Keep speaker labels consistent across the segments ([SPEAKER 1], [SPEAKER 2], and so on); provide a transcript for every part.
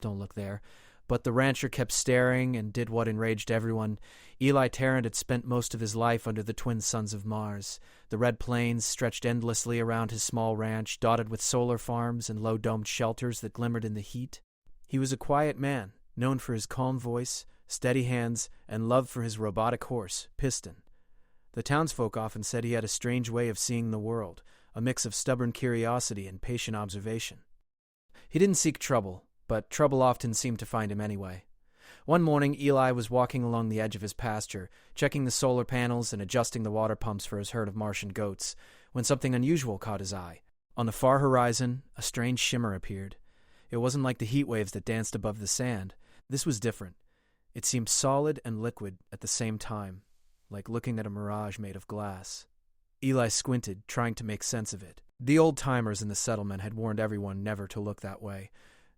[SPEAKER 1] Don't look there. But the rancher kept staring and did what enraged everyone. Eli Tarrant had spent most of his life under the twin suns of Mars. The red plains stretched endlessly around his small ranch, dotted with solar farms and low-domed shelters that glimmered in the heat. He was a quiet man, known for his calm voice, steady hands, and love for his robotic horse, Piston. The townsfolk often said he had a strange way of seeing the world, a mix of stubborn curiosity and patient observation. He didn't seek trouble, but trouble often seemed to find him anyway. One morning, Eli was walking along the edge of his pasture, checking the solar panels and adjusting the water pumps for his herd of Martian goats, when something unusual caught his eye. On the far horizon, a strange shimmer appeared. It wasn't like the heat waves that danced above the sand. This was different. It seemed solid and liquid at the same time, like looking at a mirage made of glass. Eli squinted, trying to make sense of it. The old-timers in the settlement had warned everyone never to look that way.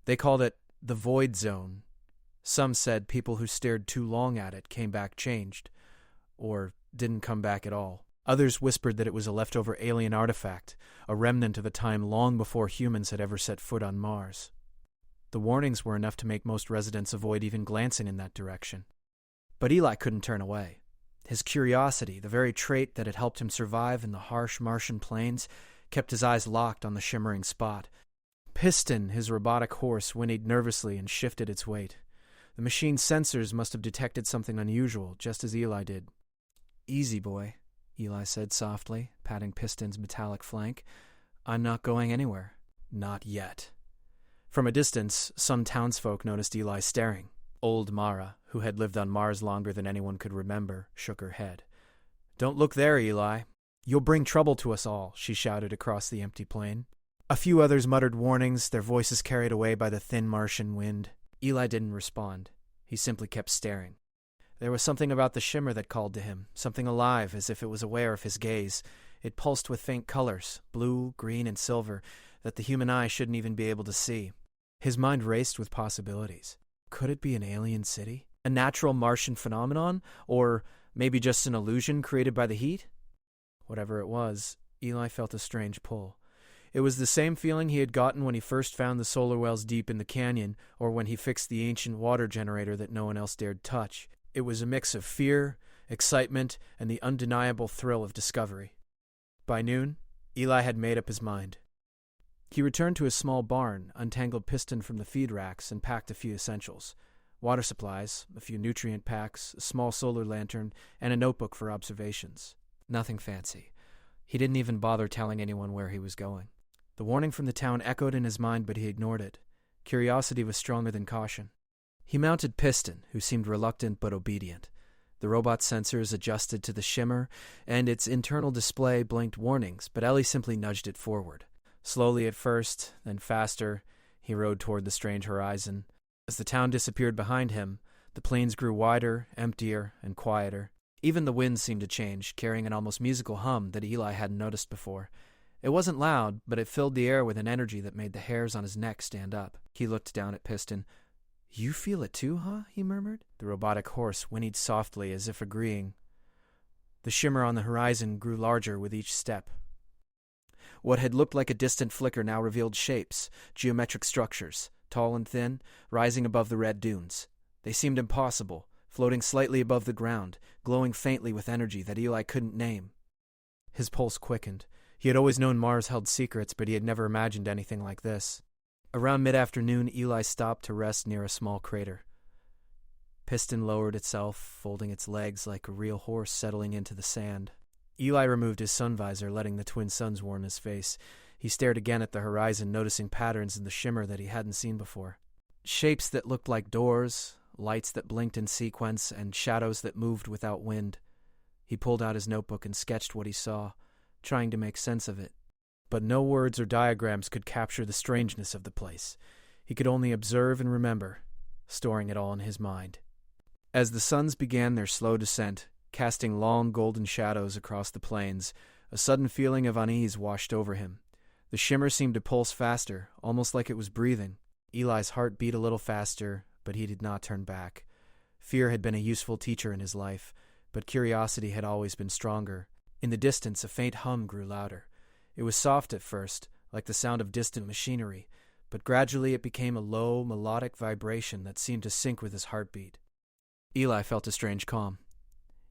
[SPEAKER 1] They called it the void zone. Some said people who stared too long at it came back changed, or didn't come back at all. Others whispered that it was a leftover alien artifact, a remnant of a time long before humans had ever set foot on Mars. The warnings were enough to make most residents avoid even glancing in that direction. But Eli couldn't turn away. His curiosity, the very trait that had helped him survive in the harsh Martian plains, kept his eyes locked on the shimmering spot. Piston, his robotic horse, whinnied nervously and shifted its weight. The machine's sensors must have detected something unusual, just as Eli did. "Easy, boy," Eli said softly, patting Piston's metallic flank. "I'm not going anywhere." "Not yet." From a distance, some townsfolk noticed Eli staring. Old Mara, who had lived on Mars longer than anyone could remember, shook her head. "Don't look there, Eli. You'll bring trouble to us all," she shouted across the empty plain. A few others muttered warnings, their voices carried away by the thin Martian wind. Eli didn't respond. He simply kept staring. There was something about the shimmer that called to him, something alive, as if it was aware of his gaze. It pulsed with faint colors, blue, green, and silver, that the human eye shouldn't even be able to see. His mind raced with possibilities. Could it be an alien city? A natural Martian phenomenon? Or maybe just an illusion created by the heat? Whatever it was, Eli felt a strange pull. It was the same feeling he had gotten when he first found the solar wells deep in the canyon, or when he fixed the ancient water generator that no one else dared touch. It was a mix of fear, excitement, and the undeniable thrill of discovery. By noon, Eli had made up his mind. He returned to his small barn, untangled Piston from the feed racks, and packed a few essentials. Water supplies, a few nutrient packs, a small solar lantern, and a notebook for observations. Nothing fancy. He didn't even bother telling anyone where he was going. The warning from the town echoed in his mind, but he ignored it. Curiosity was stronger than caution. He mounted Piston, who seemed reluctant but obedient. The robot's sensors adjusted to the shimmer, and its internal display blinked warnings, but Ellie simply nudged it forward. Slowly at first, then faster, he rode toward the strange horizon. As the town disappeared behind him, the plains grew wider, emptier, and quieter. Even the wind seemed to change, carrying an almost musical hum that Eli hadn't noticed before. It wasn't loud, but it filled the air with an energy that made the hairs on his neck stand up. He looked down at Piston. "You feel it too, huh?" he murmured. The robotic horse whinnied softly, as if agreeing. The shimmer on the horizon grew larger with each step. What had looked like a distant flicker now revealed shapes, geometric structures, tall and thin, rising above the red dunes. They seemed impossible, floating slightly above the ground, glowing faintly with energy that Eli couldn't name. His pulse quickened. He had always known Mars held secrets, but he had never imagined anything like this. Around mid-afternoon, Eli stopped to rest near a small crater. Piston lowered itself, folding its legs like a real horse settling into the sand. Eli removed his sun visor, letting the twin suns warm his face. He stared again at the horizon, noticing patterns in the shimmer that he hadn't seen before. Shapes that looked like doors, lights that blinked in sequence, and shadows that moved without wind. He pulled out his notebook and sketched what he saw, trying to make sense of it. But no words or diagrams could capture the strangeness of the place. He could only observe and remember, storing it all in his mind. As the suns began their slow descent, casting long golden shadows across the plains, a sudden feeling of unease washed over him. The shimmer seemed to pulse faster, almost like it was breathing. Eli's heart beat a little faster, but he did not turn back. Fear had been a useful teacher in his life, but curiosity had always been stronger. In the distance, a faint hum grew louder. It was soft at first, like the sound of distant machinery, but gradually it became a low, melodic vibration that seemed to sync with his heartbeat. Eli felt a strange calm.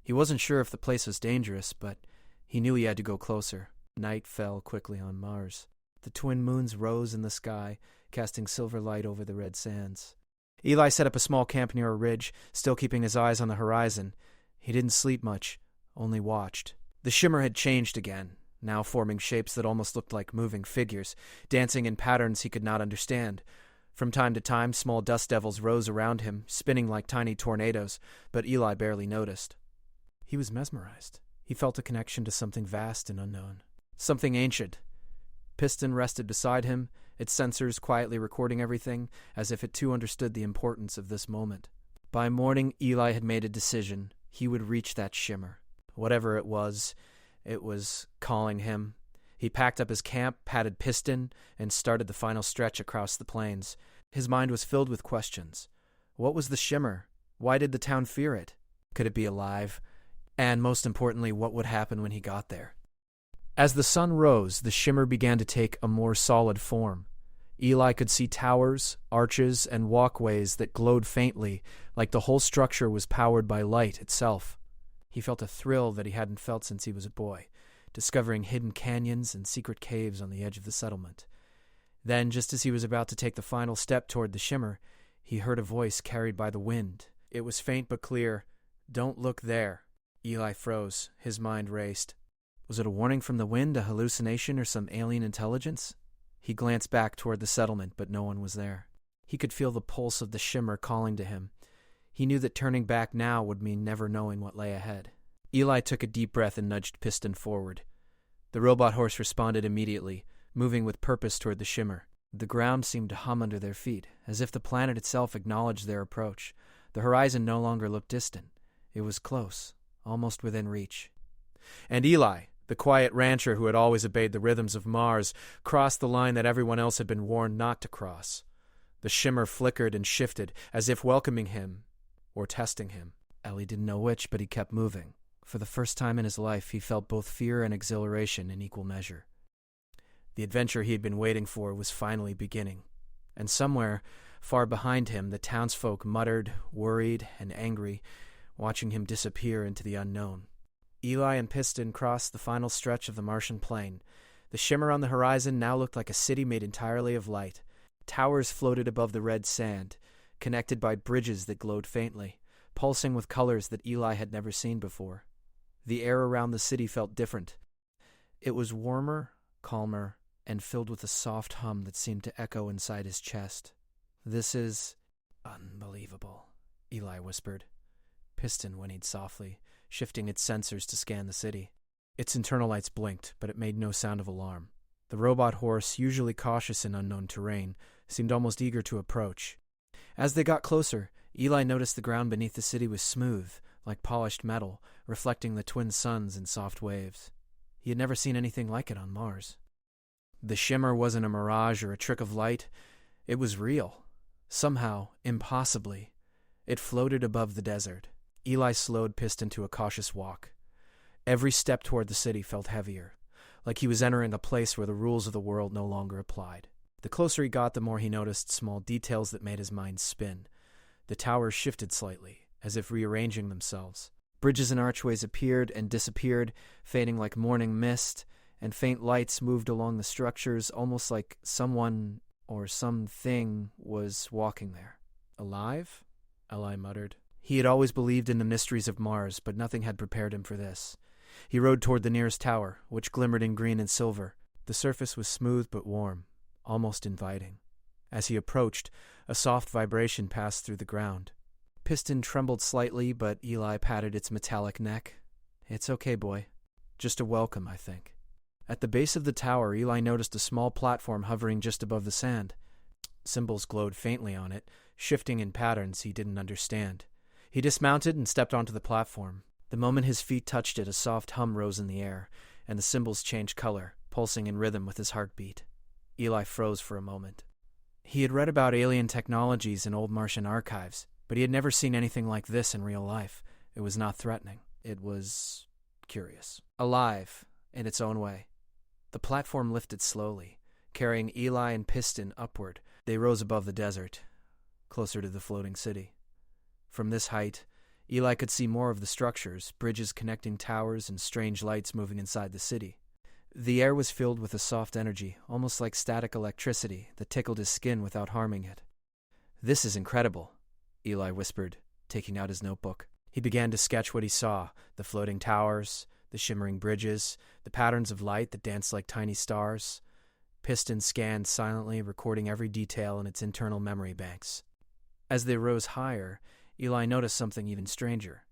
[SPEAKER 1] He wasn't sure if the place was dangerous, but he knew he had to go closer. Night fell quickly on Mars. The twin moons rose in the sky, casting silver light over the red sands. Eli set up a small camp near a ridge, still keeping his eyes on the horizon. He didn't sleep much, only watched. The shimmer had changed again, now forming shapes that almost looked like moving figures, dancing in patterns he could not understand. From time to time, small dust devils rose around him, spinning like tiny tornadoes, but Eli barely noticed. He was mesmerized. He felt a connection to something vast and unknown, something ancient. Piston rested beside him, its sensors quietly recording everything, as if it too understood the importance of this moment. By morning, Eli had made a decision. He would reach that shimmer. Whatever it was calling him. He packed up his camp, patted Piston, and started the final stretch across the plains. His mind was filled with questions. What was the shimmer? Why did the town fear it? Could it be alive? And most importantly, what would happen when he got there? As the sun rose, the shimmer began to take a more solid form. Eli could see towers, arches, and walkways that glowed faintly, like the whole structure was powered by light itself. He felt a thrill that he hadn't felt since he was a boy, discovering hidden canyons and secret caves on the edge of the settlement. Then, just as he was about to take the final step toward the shimmer, he heard a voice carried by the wind. It was faint but clear. "Don't look there." Eli froze. His mind raced. Was it a warning from the wind, a hallucination, or some alien intelligence? He glanced back toward the settlement, but no one was there. He could feel the pulse of the shimmer calling to him. He knew that turning back now would mean never knowing what lay ahead. Eli took a deep breath and nudged Piston forward. The robot horse responded immediately, moving with purpose toward the shimmer. The ground seemed to hum under their feet, as if the planet itself acknowledged their approach. The horizon no longer looked distant. It was close, almost within reach. And Eli, the quiet rancher who had always obeyed the rhythms of Mars, crossed the line that everyone else had been warned not to cross. The shimmer flickered and shifted, as if welcoming him or testing him. Eli didn't know which, but he kept moving. For the first time in his life, he felt both fear and exhilaration in equal measure. The adventure he had been waiting for was finally beginning. And somewhere, far behind him, the townsfolk muttered, worried and angry, watching him disappear into the unknown. Eli and Piston crossed the final stretch of the Martian plain. The shimmer on the horizon now looked like a city made entirely of light. Towers floated above the red sand, connected by bridges that glowed faintly, pulsing with colors that Eli had never seen before. The air around the city felt different. It was warmer, calmer, and filled with a soft hum that seemed to echo inside his chest. "This is unbelievable," Eli whispered. Piston whinnied softly, shifting its sensors to scan the city. Its internal lights blinked, but it made no sound of alarm. The robot horse, usually cautious in unknown terrain, seemed almost eager to approach. As they got closer, Eli noticed the ground beneath the city was smooth, like polished metal, reflecting the twin suns in soft waves. He had never seen anything like it on Mars. The shimmer wasn't a mirage or a trick of light. It was real. Somehow, impossibly, it floated above the desert. Eli slowed Piston to a cautious walk. Every step toward the city felt heavier, like he was entering a place where the rules of the world no longer applied. The closer he got, the more he noticed small details that made his mind spin. The towers shifted slightly, as if rearranging themselves. Bridges and archways appeared and disappeared, fading like morning mist, and faint lights moved along the structures, almost like someone or something was walking there. "Alive?" Eli muttered. He had always believed in the mysteries of Mars, but nothing had prepared him for this. He rode toward the nearest tower, which glimmered in green and silver. The surface was smooth but warm, almost inviting. As he approached, a soft vibration passed through the ground. Piston trembled slightly, but Eli patted its metallic neck. "It's okay, boy. Just a welcome, I think." At the base of the tower, Eli noticed a small platform hovering just above the sand. Symbols glowed faintly on it, shifting in patterns he didn't understand. He dismounted and stepped onto the platform. The moment his feet touched it, a soft hum rose in the air, and the symbols changed color, pulsing in rhythm with his heartbeat. Eli froze for a moment. He had read about alien technologies in old Martian archives, but he had never seen anything like this in real life. It was not threatening. It was curious. Alive, in its own way. The platform lifted slowly, carrying Eli and Piston upward, They rose above the desert, closer to the floating city. From this height, Eli could see more of the structures, bridges connecting towers, and strange lights moving inside the city. The air was filled with a soft energy, almost like static electricity, that tickled his skin without harming it. "This is incredible," Eli whispered, taking out his notebook. He began to sketch what he saw: the floating towers, the shimmering bridges, the patterns of light that danced like tiny stars. Piston scanned silently, recording every detail in its internal memory banks. As they rose higher, Eli noticed something even stranger.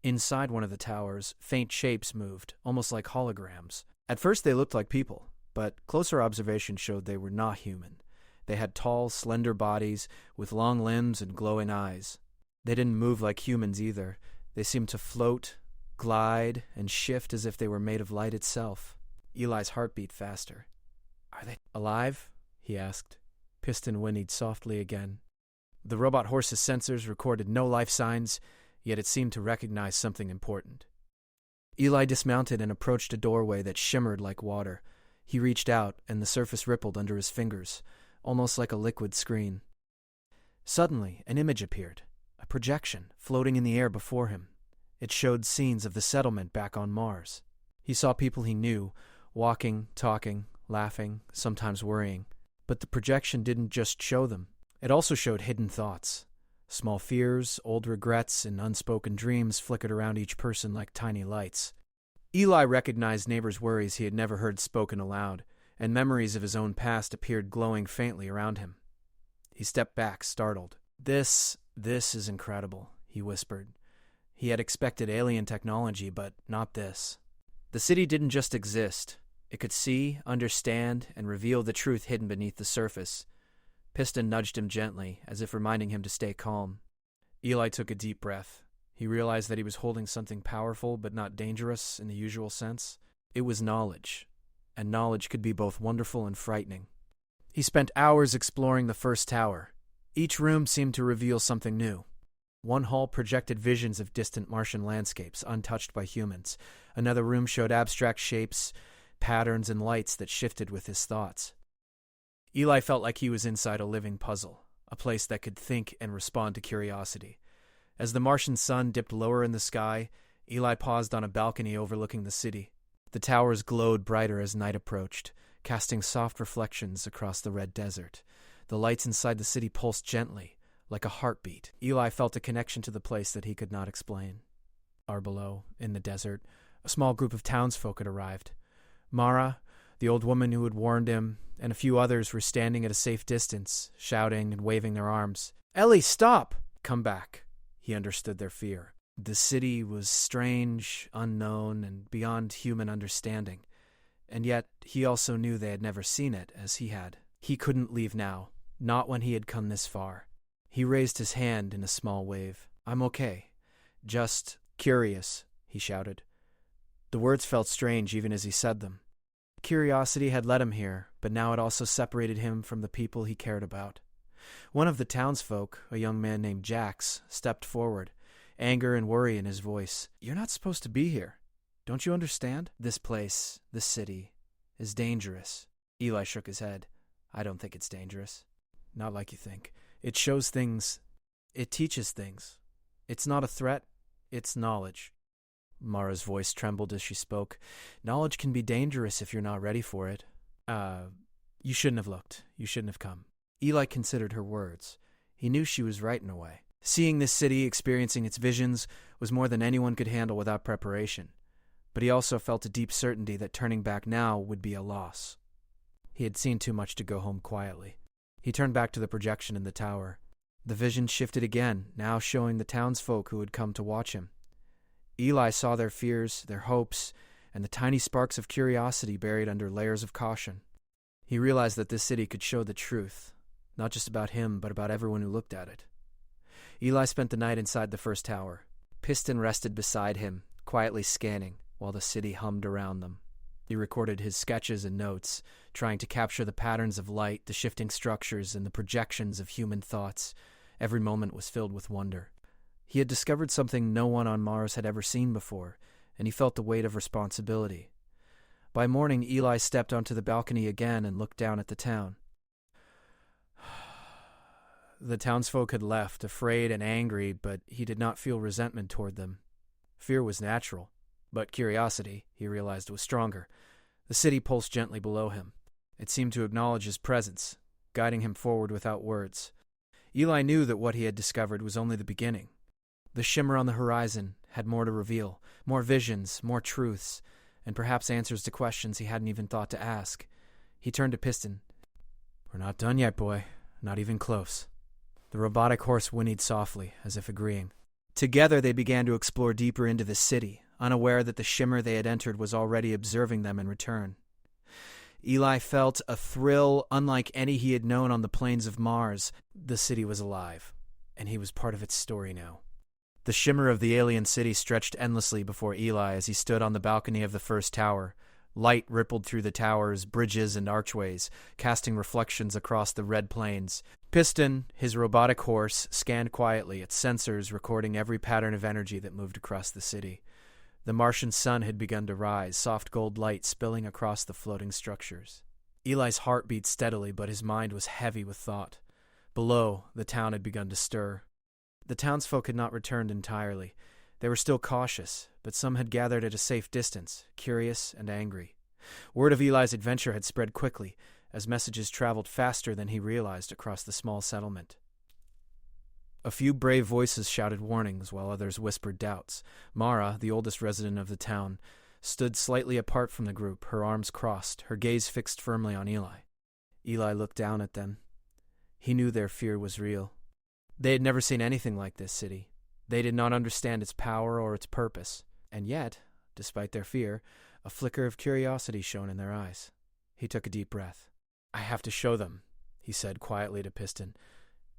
[SPEAKER 1] Inside one of the towers, faint shapes moved, almost like holograms. At first they looked like people, but closer observation showed they were not human. They had tall, slender bodies with long limbs and glowing eyes. They didn't move like humans either. They seemed to float, glide, and shift as if they were made of light itself. Eli's heart beat faster. "Are they alive?" he asked. Piston whinnied softly again. The robot horse's sensors recorded no life signs, yet it seemed to recognize something important. Eli dismounted and approached a doorway that shimmered like water. He reached out, and the surface rippled under his fingers, almost like a liquid screen. Suddenly, an image appeared, a projection floating in the air before him. It showed scenes of the settlement back on Mars. He saw people he knew, walking, talking, laughing, sometimes worrying. But the projection didn't just show them. It also showed hidden thoughts. Small fears, old regrets, and unspoken dreams flickered around each person like tiny lights. Eli recognized neighbors' worries he had never heard spoken aloud, and memories of his own past appeared glowing faintly around him. He stepped back, startled. This is incredible," he whispered. He had expected alien technology, but not this. The city didn't just exist. It could see, understand, and reveal the truth hidden beneath the surface. Piston nudged him gently, as if reminding him to stay calm. Eli took a deep breath. He realized that he was holding something powerful but not dangerous in the usual sense. It was knowledge, and knowledge could be both wonderful and frightening. He spent hours exploring the first tower. Each room seemed to reveal something new. One hall projected visions of distant Martian landscapes, untouched by humans. Another room showed abstract shapes, patterns, and lights that shifted with his thoughts. Eli felt like he was inside a living puzzle, a place that could think and respond to curiosity. As the Martian sun dipped lower in the sky, Eli paused on a balcony overlooking the city. The towers glowed brighter as night approached, casting soft reflections across the red desert. The lights inside the city pulsed gently, like a heartbeat. Eli felt a connection to the place that he could not explain. Far below, in the desert, a small group of townsfolk had arrived. Mara, the old woman who had warned him, and a few others were standing at a safe distance, shouting and waving their arms. "Ellie, stop!" "Come back." He understood their fear. The city was strange, unknown, and beyond human understanding. And yet, he also knew they had never seen it as he had. He couldn't leave now, not when he had come this far. He raised his hand in a small wave. "I'm okay. Just curious," he shouted. The words felt strange even as he said them. Curiosity had led him here, but now it also separated him from the people he cared about. One of the townsfolk, a young man named Jax, stepped forward, anger and worry in his voice. "You're not supposed to be here. Don't you understand? This place, this city, is dangerous." Eli shook his head. "I don't think it's dangerous. Not like you think. It shows things. It teaches things. It's not a threat. It's knowledge." Mara's voice trembled as she spoke. "Knowledge can be dangerous if you're not ready for it. You shouldn't have looked. You shouldn't have come." Eli considered her words. He knew she was right in a way. Seeing this city, experiencing its visions, was more than anyone could handle without preparation. But he also felt a deep certainty that turning back now would be a loss. He had seen too much to go home quietly. He turned back to the projection in the tower. The vision shifted again, now showing the townsfolk who had come to watch him. Eli saw their fears, their hopes, and the tiny sparks of curiosity buried under layers of caution. He realized that this city could show the truth, not just about him, but about everyone who looked at it. Eli spent the night inside the first tower. Piston rested beside him, quietly scanning, while the city hummed around them. He recorded his sketches and notes, trying to capture the patterns of light, the shifting structures, and the projections of human thoughts. Every moment was filled with wonder. He had discovered something no one on Mars had ever seen before, and he felt the weight of responsibility. By morning, Eli stepped onto the balcony again and looked down at the town. The townsfolk had left, afraid and angry, but he did not feel resentment toward them. Fear was natural, but curiosity, he realized, was stronger. The city pulsed gently below him. It seemed to acknowledge his presence, guiding him forward without words. Eli knew that what he had discovered was only the beginning. The shimmer on the horizon had more to reveal, more visions, more truths, and perhaps answers to questions he hadn't even thought to ask. He turned to Piston. "We're not done yet, boy. Not even close." The robotic horse whinnied softly, as if agreeing. Together they began to explore deeper into the city, unaware that the shimmer they had entered was already observing them in return. Eli felt a thrill unlike any he had known on the plains of Mars. The city was alive, and he was part of its story now. The shimmer of the alien city stretched endlessly before Eli as he stood on the balcony of the first tower. Light rippled through the towers, bridges, and archways, casting reflections across the red plains. Piston, his robotic horse, scanned quietly, its sensors recording every pattern of energy that moved across the city. The Martian sun had begun to rise, soft gold light spilling across the floating structures. Eli's heart beat steadily, but his mind was heavy with thought. Below, the town had begun to stir. The townsfolk had not returned entirely. They were still cautious, but some had gathered at a safe distance, curious and angry. Word of Eli's adventure had spread quickly, as messages traveled faster than he realized across the small settlement. A few brave voices shouted warnings, while others whispered doubts. Mara, the oldest resident of the town, stood slightly apart from the group, her arms crossed, her gaze fixed firmly on Eli. Eli looked down at them. He knew their fear was real. They had never seen anything like this city. They did not understand its power or its purpose, and yet, despite their fear, a flicker of curiosity shone in their eyes. He took a deep breath. "I have to show them," he said quietly to Piston.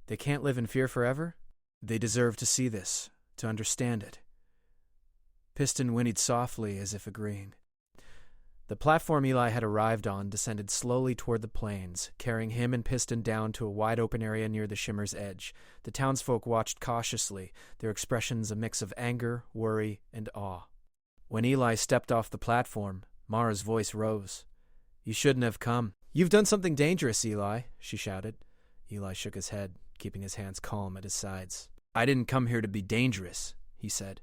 [SPEAKER 1] "They can't live in fear forever. They deserve to see this, to understand it." Piston whinnied softly as if agreeing. The platform Eli had arrived on descended slowly toward the plains, carrying him and Piston down to a wide-open area near the shimmer's edge. The townsfolk watched cautiously, their expressions a mix of anger, worry, and awe. When Eli stepped off the platform, Mara's voice rose. "You shouldn't have come. You've done something dangerous, Eli," she shouted. Eli shook his head, keeping his hands calm at his sides. "I didn't come here to be dangerous," he said.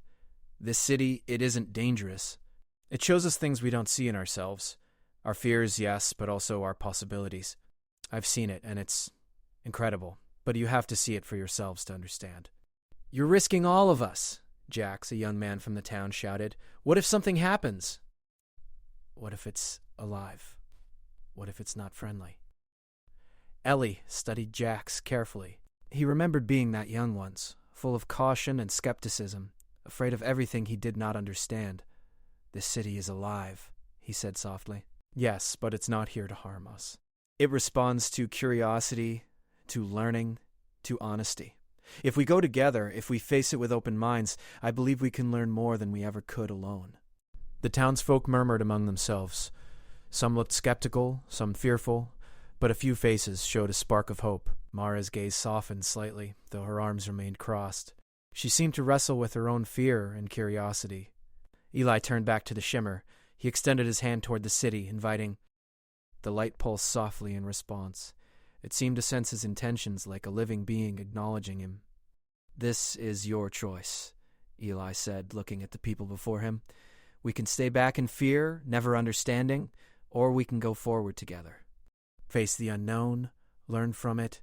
[SPEAKER 1] "This city, it isn't dangerous. It shows us things we don't see in ourselves. Our fears, yes, but also our possibilities. I've seen it, and it's incredible, but you have to see it for yourselves to understand." "You're risking all of us," Jax, a young man from the town, shouted. "What if something happens?" "What if it's alive? What if it's not friendly?" Ellie studied Jax carefully. He remembered being that young once, full of caution and skepticism, afraid of everything he did not understand. "This city is alive," he said softly. "Yes, but it's not here to harm us. It responds to curiosity, to learning, to honesty. If we go together, if we face it with open minds, I believe we can learn more than we ever could alone." The townsfolk murmured among themselves. Some looked skeptical, some fearful, but a few faces showed a spark of hope. Mara's gaze softened slightly, though her arms remained crossed. She seemed to wrestle with her own fear and curiosity. Eli turned back to the shimmer. He extended his hand toward the city, inviting. The light pulsed softly in response. It seemed to sense his intentions like a living being acknowledging him. "This is your choice," Eli said, looking at the people before him. "We can stay back in fear, never understanding, or we can go forward together. Face the unknown, learn from it,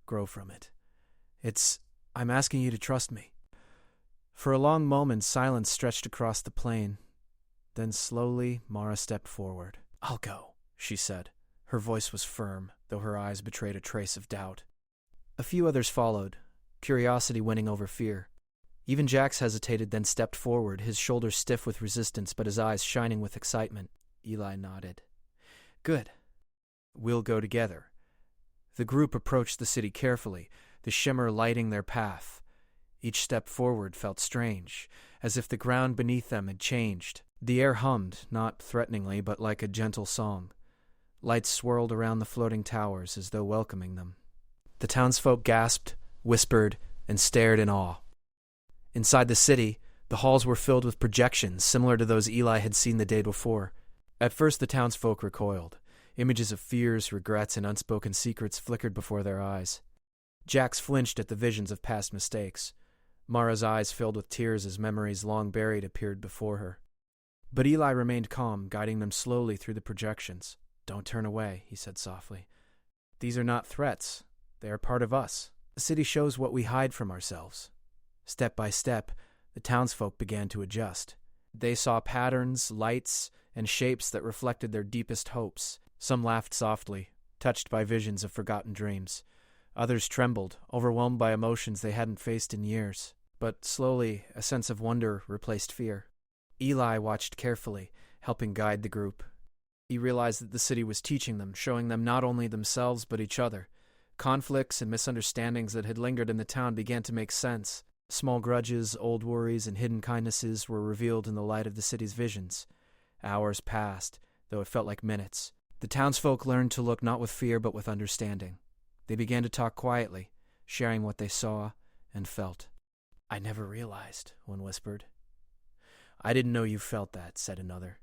[SPEAKER 1] grow from it. I'm asking you to trust me." For a long moment, silence stretched across the plain. Then slowly, Mara stepped forward. "I'll go," she said. Her voice was firm, though her eyes betrayed a trace of doubt. A few others followed, curiosity winning over fear. Even Jax hesitated, then stepped forward, his shoulders stiff with resistance, but his eyes shining with excitement. Eli nodded. "Good. We'll go together." The group approached the city carefully, the shimmer lighting their path. Each step forward felt strange, as if the ground beneath them had changed. The air hummed, not threateningly, but like a gentle song. Lights swirled around the floating towers as though welcoming them. The townsfolk gasped, whispered, and stared in awe. Inside the city, the halls were filled with projections similar to those Eli had seen the day before. At first the townsfolk recoiled. Images of fears, regrets, and unspoken secrets flickered before their eyes. Jax flinched at the visions of past mistakes. Mara's eyes filled with tears as memories long buried appeared before her. But Eli remained calm, guiding them slowly through the projections. "Don't turn away," he said softly. "These are not threats. They are part of us. The city shows what we hide from ourselves." Step by step, the townsfolk began to adjust. They saw patterns, lights, and shapes that reflected their deepest hopes. Some laughed softly, touched by visions of forgotten dreams. Others trembled, overwhelmed by emotions they hadn't faced in years. But slowly, a sense of wonder replaced fear. Eli watched carefully, helping guide the group. He realized that the city was teaching them, showing them not only themselves but each other. Conflicts and misunderstandings that had lingered in the town began to make sense. Small grudges, old worries, and hidden kindnesses were revealed in the light of the city's visions. Hours passed, though it felt like minutes. The townsfolk learned to look not with fear but with understanding. They began to talk quietly, sharing what they saw and felt. "I never realized," one whispered. "I didn't know you felt that," said another.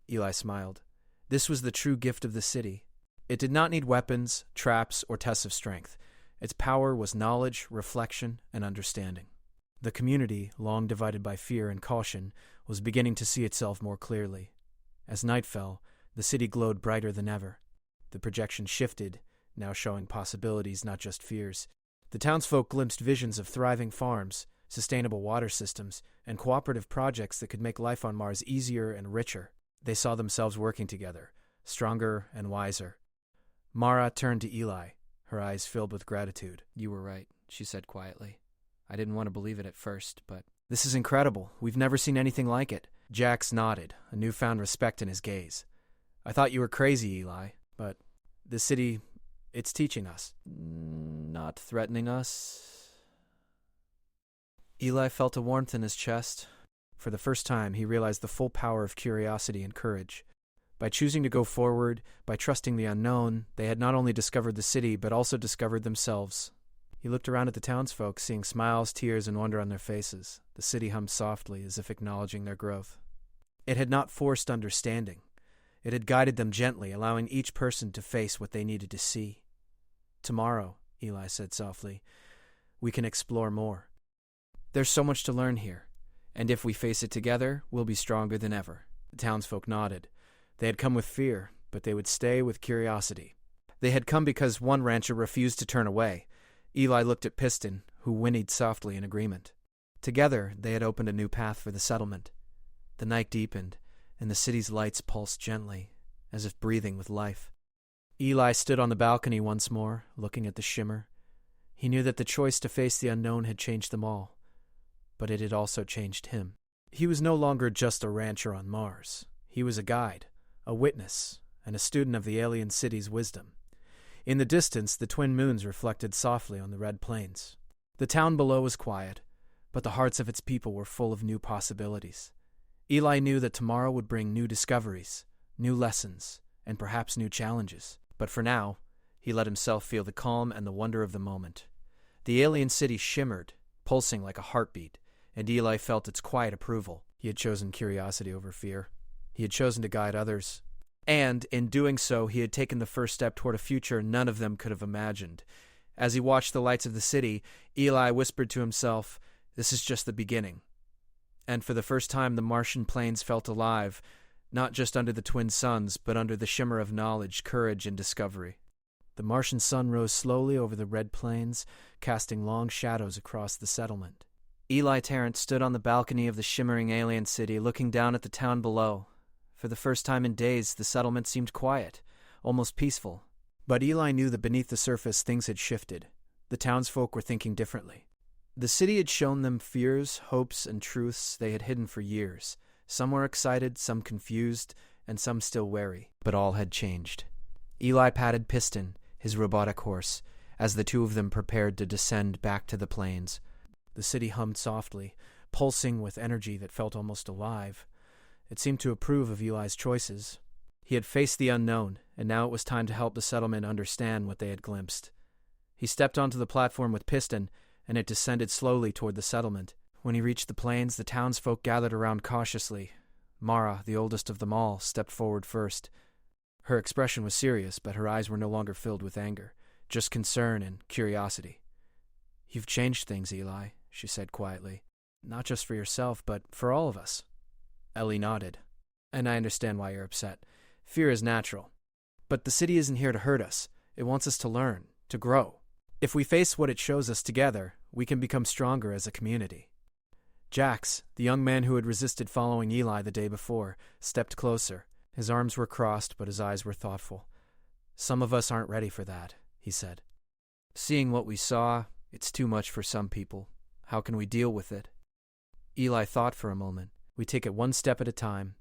[SPEAKER 1] Eli smiled. This was the true gift of the city. It did not need weapons, traps, or tests of strength. Its power was knowledge, reflection, and understanding. The community, long divided by fear and caution, was beginning to see itself more clearly. As night fell, the city glowed brighter than ever. The projection shifted, now showing possibilities, not just fears. The townsfolk glimpsed visions of thriving farms, sustainable water systems, and cooperative projects that could make life on Mars easier and richer. They saw themselves working together, stronger and wiser. Mara turned to Eli, her eyes filled with gratitude. "You were right," she said quietly. "I didn't want to believe it at first, but this is incredible. We've never seen anything like it." Jax nodded, a newfound respect in his gaze. "I thought you were crazy, Eli, but the city, it's teaching us. Not threatening us." Eli felt a warmth in his chest. For the first time, he realized the full power of curiosity and courage. By choosing to go forward, by trusting the unknown, they had not only discovered the city, but also discovered themselves. He looked around at the townsfolk, seeing smiles, tears, and wonder on their faces. The city hummed softly, as if acknowledging their growth. It had not forced understanding. It had guided them gently, allowing each person to face what they needed to see. "Tomorrow," Eli said softly, "we can explore more. There's so much to learn here, and if we face it together, we'll be stronger than ever." The townsfolk nodded. They had come with fear, but they would stay with curiosity. They had come because one rancher refused to turn away. Eli looked at Piston, who whinnied softly in agreement. Together, they had opened a new path for the settlement. The night deepened, and the city's lights pulsed gently, as if breathing with life. Eli stood on the balcony once more, looking at the shimmer. He knew that the choice to face the unknown had changed them all, but it had also changed him. He was no longer just a rancher on Mars. He was a guide, a witness, and a student of the alien city's wisdom. In the distance, the twin moons reflected softly on the red plains. The town below was quiet, but the hearts of its people were full of new possibilities. Eli knew that tomorrow would bring new discoveries, new lessons, and perhaps new challenges. But for now, he let himself feel the calm and the wonder of the moment. The alien city shimmered, pulsing like a heartbeat, and Eli felt its quiet approval. He had chosen curiosity over fear. He had chosen to guide others. And, in doing so, he had taken the first step toward a future none of them could have imagined. As he watched the lights of the city, Eli whispered to himself, "This is just the beginning." And for the first time, the Martian plains felt alive, not just under the twin suns, but under the shimmer of knowledge, courage, and discovery. The Martian sun rose slowly over the red plains, casting long shadows across the settlement. Eli Tarrant stood on the balcony of the shimmering alien city, looking down at the town below. For the first time in days, the settlement seemed quiet, almost peaceful. But Eli knew that beneath the surface things had shifted. The townsfolk were thinking differently. The city had shown them fears, hopes, and truths they had hidden for years. Some were excited, some confused, and some still wary. But all had changed. Eli patted Piston, his robotic horse, as the two of them prepared to descend back to the plains. The city hummed softly, pulsing with energy that felt almost alive. It seemed to approve of Eli's choices. He had faced the unknown, and now it was time to help the settlement understand what they had glimpsed. He stepped onto the platform with Piston, and it descended slowly toward the settlement. When he reached the plains, the townsfolk gathered around cautiously. Mara, the oldest of them all, stepped forward first. Her expression was serious, but her eyes were no longer filled with anger, just concern and curiosity. "You've changed things, Eli," she said quietly. "Not just for yourself, but for all of us." Ellie nodded. "And I understand why you're upset. Fear is natural. But the city isn't here to hurt us. It wants us to learn, to grow. If we face what it shows us together, we can become stronger as a community." Jax, the young man who had resisted following Eli the day before, stepped closer. His arms were crossed, but his eyes were thoughtful. "Some of us aren't ready for that," he said. "Seeing what we saw, it's too much for some people. How can we deal with it?" Eli thought for a moment. "We take it one step at a time.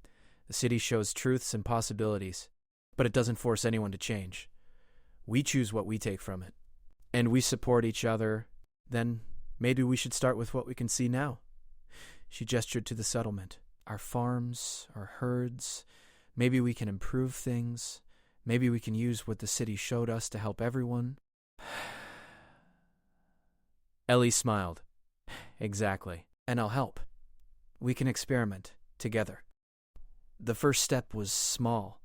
[SPEAKER 1] The city shows truths and possibilities, but it doesn't force anyone to change. We choose what we take from it. And we support each other. Then maybe we should start with what we can see now." She gestured to the settlement. "Our farms, our herds. Maybe we can improve things. Maybe we can use what the city showed us to help everyone." Ellie smiled. "Exactly. And I'll help. We can experiment together." The first step was small.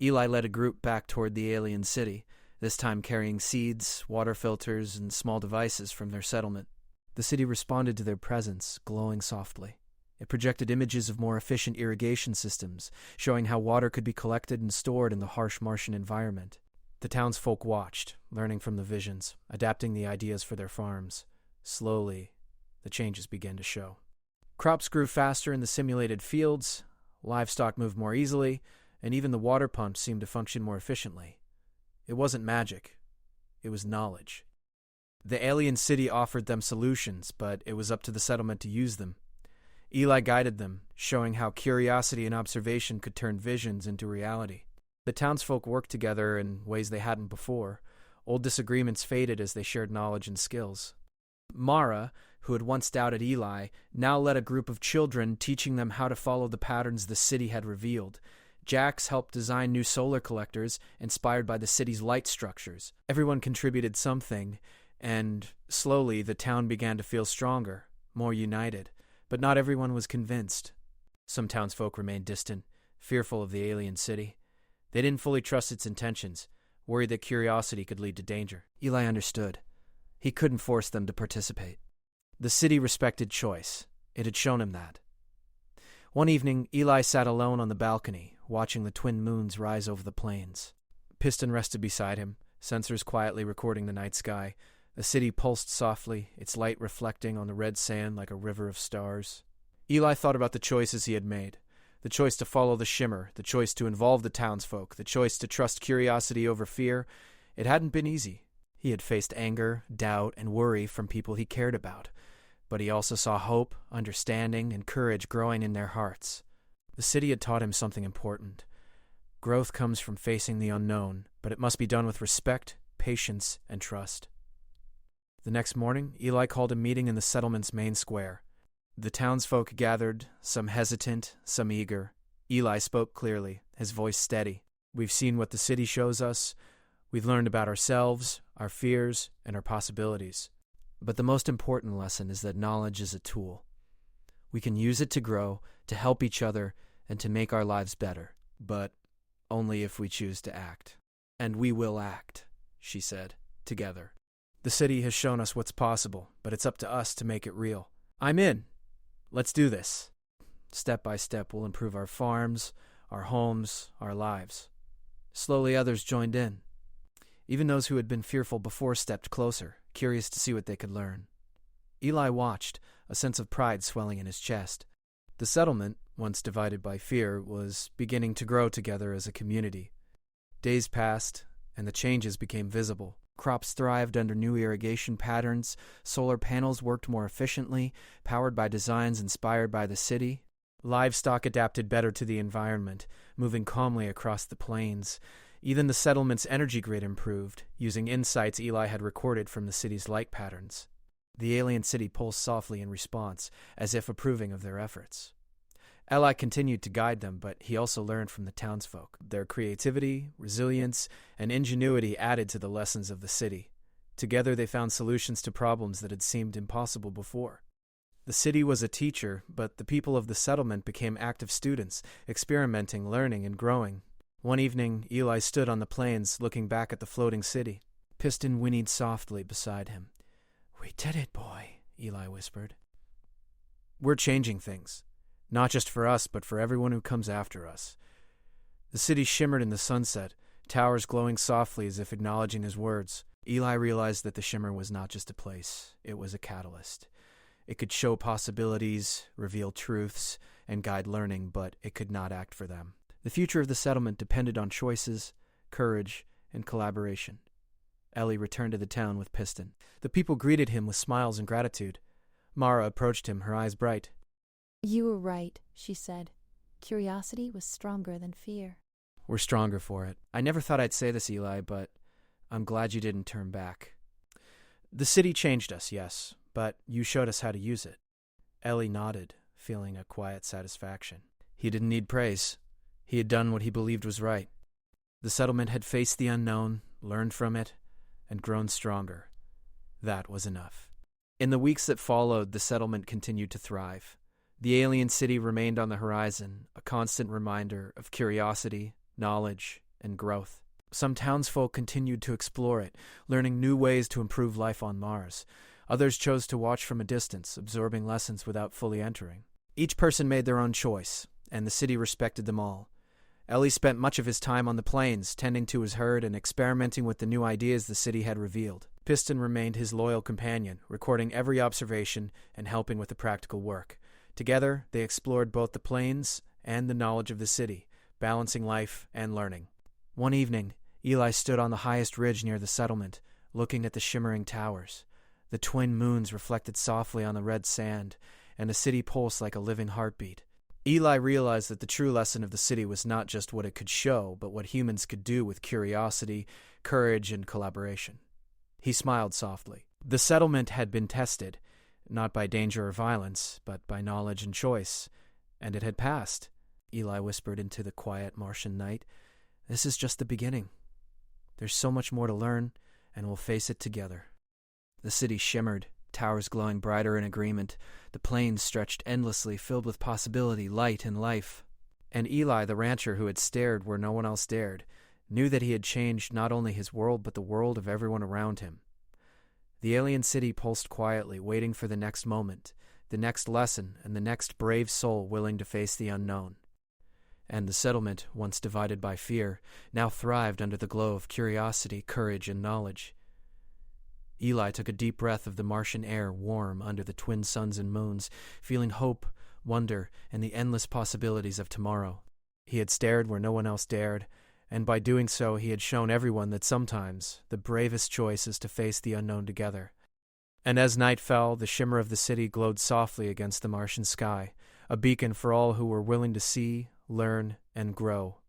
[SPEAKER 1] Eli led a group back toward the alien city, this time carrying seeds, water filters, and small devices from their settlement. The city responded to their presence, glowing softly. It projected images of more efficient irrigation systems, showing how water could be collected and stored in the harsh Martian environment. The townsfolk watched, learning from the visions, adapting the ideas for their farms. Slowly, the changes began to show. Crops grew faster in the simulated fields, livestock moved more easily, and even the water pumps seemed to function more efficiently. It wasn't magic. It was knowledge. The alien city offered them solutions, but it was up to the settlement to use them. Eli guided them, showing how curiosity and observation could turn visions into reality. The townsfolk worked together in ways they hadn't before. Old disagreements faded as they shared knowledge and skills. Mara, who had once doubted Eli, now led a group of children, teaching them how to follow the patterns the city had revealed. Jax helped design new solar collectors, inspired by the city's light structures. Everyone contributed something, and slowly the town began to feel stronger, more united. But not everyone was convinced. Some townsfolk remained distant, fearful of the alien city. They didn't fully trust its intentions, worried that curiosity could lead to danger. Eli understood. He couldn't force them to participate. The city respected choice. It had shown him that. One evening, Eli sat alone on the balcony, watching the twin moons rise over the plains. Piston rested beside him, sensors quietly recording the night sky. The city pulsed softly, its light reflecting on the red sand like a river of stars. Eli thought about the choices he had made. The choice to follow the shimmer, the choice to involve the townsfolk, the choice to trust curiosity over fear. It hadn't been easy. He had faced anger, doubt, and worry from people he cared about. But he also saw hope, understanding, and courage growing in their hearts. The city had taught him something important. Growth comes from facing the unknown, but it must be done with respect, patience, and trust. The next morning, Eli called a meeting in the settlement's main square. The townsfolk gathered, some hesitant, some eager. Eli spoke clearly, his voice steady. "We've seen what the city shows us. We've learned about ourselves, our fears, and our possibilities. But the most important lesson is that knowledge is a tool. We can use it to grow, to help each other, and to make our lives better. But only if we choose to act. And we will act," she said, "together. The city has shown us what's possible, but it's up to us to make it real. I'm in. Let's do this. Step by step, we'll improve our farms, our homes, our lives." Slowly, others joined in. Even those who had been fearful before stepped closer, curious to see what they could learn. Eli watched, a sense of pride swelling in his chest. The settlement, once divided by fear, was beginning to grow together as a community. Days passed, and the changes became visible. Crops thrived under new irrigation patterns, solar panels worked more efficiently, powered by designs inspired by the city. Livestock adapted better to the environment, moving calmly across the plains. Even the settlement's energy grid improved, using insights Eli had recorded from the city's light patterns. The alien city pulsed softly in response, as if approving of their efforts. Eli continued to guide them, but he also learned from the townsfolk. Their creativity, resilience, and ingenuity added to the lessons of the city. Together they found solutions to problems that had seemed impossible before. The city was a teacher, but the people of the settlement became active students, experimenting, learning, and growing. One evening, Eli stood on the plains, looking back at the floating city. Piston whinnied softly beside him. "We did it, boy," Eli whispered. "We're changing things. Not just for us, but for everyone who comes after us." The city shimmered in the sunset, towers glowing softly as if acknowledging his words. Eli realized that the shimmer was not just a place, it was a catalyst. It could show possibilities, reveal truths, and guide learning, but it could not act for them. The future of the settlement depended on choices, courage, and collaboration. Ellie returned to the town with Piston. The people greeted him with smiles and gratitude. Mara approached him, her eyes bright.
[SPEAKER 2] "You were right," she said. "Curiosity was stronger than fear."
[SPEAKER 1] "We're stronger for it. I never thought I'd say this, Eli, but I'm glad you didn't turn back. The city changed us, yes, but you showed us how to use it." Ellie nodded, feeling a quiet satisfaction. He didn't need praise. He had done what he believed was right. The settlement had faced the unknown, learned from it, and grown stronger. That was enough. In the weeks that followed, the settlement continued to thrive. The alien city remained on the horizon, a constant reminder of curiosity, knowledge, and growth. Some townsfolk continued to explore it, learning new ways to improve life on Mars. Others chose to watch from a distance, absorbing lessons without fully entering. Each person made their own choice, and the city respected them all. Ellie spent much of his time on the plains, tending to his herd and experimenting with the new ideas the city had revealed. Piston remained his loyal companion, recording every observation and helping with the practical work. Together, they explored both the plains and the knowledge of the city, balancing life and learning. One evening, Eli stood on the highest ridge near the settlement, looking at the shimmering towers. The twin moons reflected softly on the red sand, and the city pulsed like a living heartbeat. Eli realized that the true lesson of the city was not just what it could show, but what humans could do with curiosity, courage, and collaboration. He smiled softly. The settlement had been tested, not by danger or violence, but by knowledge and choice, and it had passed. Eli whispered into the quiet Martian night. "This is just the beginning. There's so much more to learn, and we'll face it together." The city shimmered, towers glowing brighter in agreement. The plains stretched endlessly, filled with possibility, light, and life. And Eli, the rancher who had stared where no one else dared, knew that he had changed not only his world, but the world of everyone around him. The alien city pulsed quietly, waiting for the next moment, the next lesson, and the next brave soul willing to face the unknown. And the settlement, once divided by fear, now thrived under the glow of curiosity, courage, and knowledge. Eli took a deep breath of the Martian air, warm under the twin suns and moons, feeling hope, wonder, and the endless possibilities of tomorrow. He had stared where no one else dared, and by doing so he had shown everyone that sometimes the bravest choice is to face the unknown together. And as night fell, the shimmer of the city glowed softly against the Martian sky, a beacon for all who were willing to see, learn, and grow.